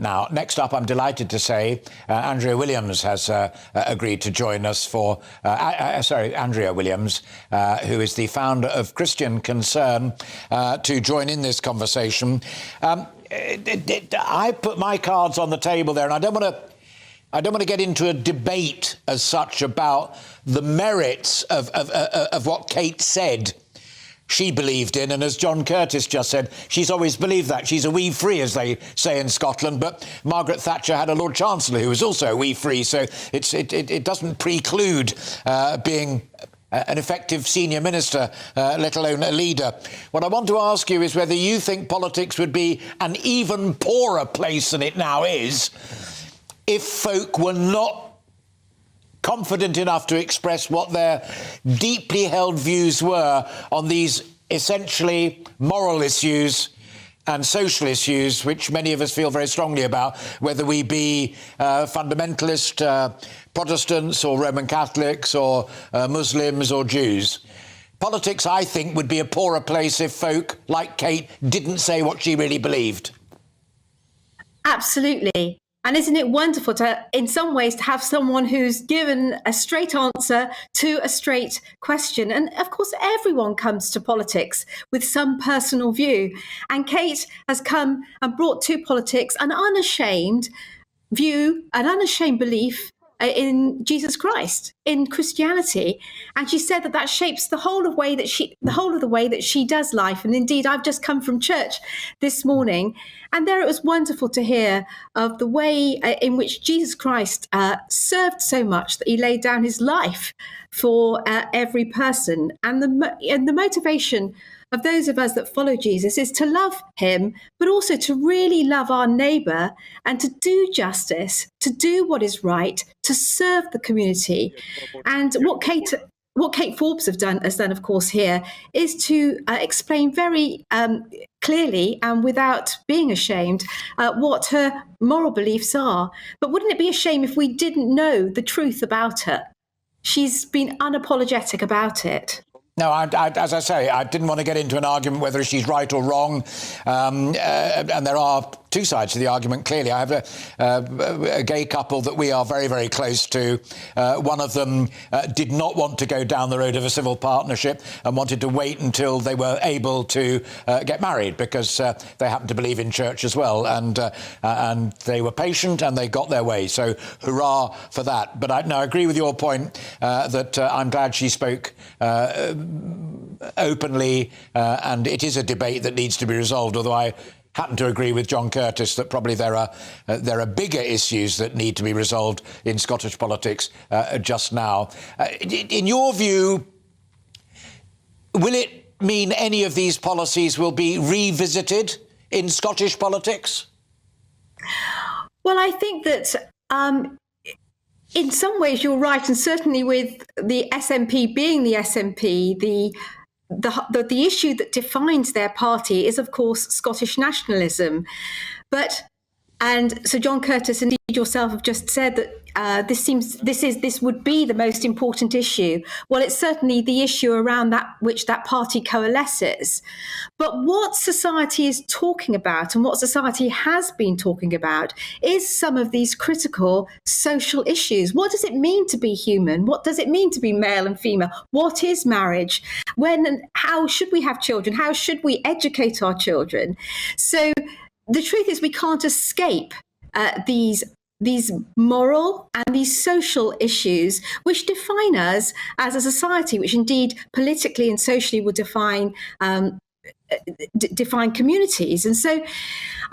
Now, next up, I'm delighted to say Andrea Williams has agreed to join us for... Andrea Williams, who is the founder of Christian Concern, to join in this conversation. I put my cards on the table there, and I don't want to get into a debate as such about the merits of what Kate said she believed in, and as John Curtis just said, she's always believed that. She's a wee free, as they say in Scotland, but Margaret Thatcher had a Lord Chancellor who was also a wee free, so it doesn't preclude being an effective senior minister, let alone a leader. What I want to ask you is whether you think politics would be an even poorer place than it now is if folk were not confident enough to express what their deeply held views were on these essentially moral issues and social issues, which many of us feel very strongly about, whether we be fundamentalist Protestants or Roman Catholics or Muslims or Jews. Politics, I think, would be a poorer place if folk like Kate didn't say what she really believed. Absolutely. And isn't it wonderful to, in some ways, to have someone who's given a straight answer to a straight question? And of course, everyone comes to politics with some personal view. And Kate has come and brought to politics an unashamed view, an unashamed belief in Jesus Christ, in Christianity. And she said that shapes the whole of the way that she does life. And indeed, I've just come from church this morning, and there it was wonderful to hear of the way in which Jesus Christ served so much that he laid down his life for every person. And the motivation of those of us that follow Jesus is to love him, but also to really love our neighbour and to do justice, to do what is right, to serve the community. And what Kate Forbes has done, of course, here is to explain very clearly and without being ashamed what her moral beliefs are. But wouldn't it be a shame if we didn't know the truth about her? She's been unapologetic about it. No, as I say, I didn't want to get into an argument whether she's right or wrong. And there are two sides to the argument, clearly. I have a gay couple that we are very, very close to. One of them did not want to go down the road of a civil partnership and wanted to wait until they were able to get married because they happen to believe in church as well. And they were patient and they got their way. So hurrah for that. But I agree with your point that I'm glad she spoke openly, and it is a debate that needs to be resolved, although I happen to agree with John Curtis that probably there are bigger issues that need to be resolved in Scottish politics just now. In your view, will it mean any of these policies will be revisited in Scottish politics? Well, I think that in some ways, you're right, and certainly with the SNP being the SNP, the issue that defines their party is, of course, Scottish nationalism. And so John Curtis, indeed yourself, have just said that this would be the most important issue. Well, it's certainly the issue around which that party coalesces. But what society is talking about and what society has been talking about is some of these critical social issues. What does it mean to be human? What does it mean to be male and female? What is marriage? When and how should we have children? How should we educate our children? So the truth is we can't escape these moral and these social issues which define us as a society, which indeed politically and socially will define communities. And so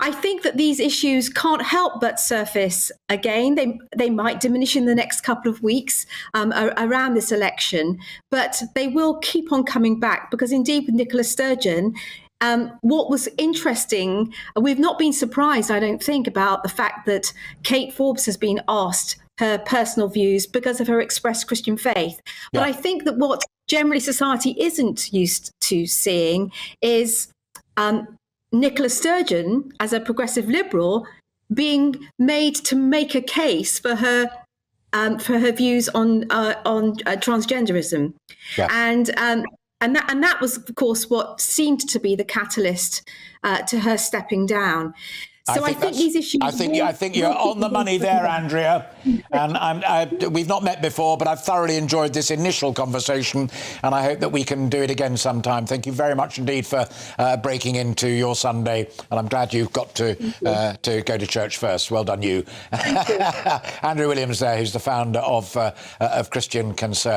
I think that these issues can't help but surface again. They might diminish in the next couple of weeks around this election, but they will keep on coming back because indeed with Nicola Sturgeon, what was interesting, we've not been surprised, I don't think, about the fact that Kate Forbes has been asked her personal views because of her expressed Christian faith. Yeah. But I think that what generally society isn't used to seeing is Nicola Sturgeon, as a progressive liberal, being made to make a case for her views on transgenderism. Yeah. And that was, of course, what seemed to be the catalyst to her stepping down. So I think these issues. I think you're on the money there, Andrea. And we've not met before, but I've thoroughly enjoyed this initial conversation, and I hope that we can do it again sometime. Thank you very much indeed for breaking into your Sunday, and I'm glad you've got to go to church first. Well done, you. Andrea Williams there, who's the founder of Christian Concern.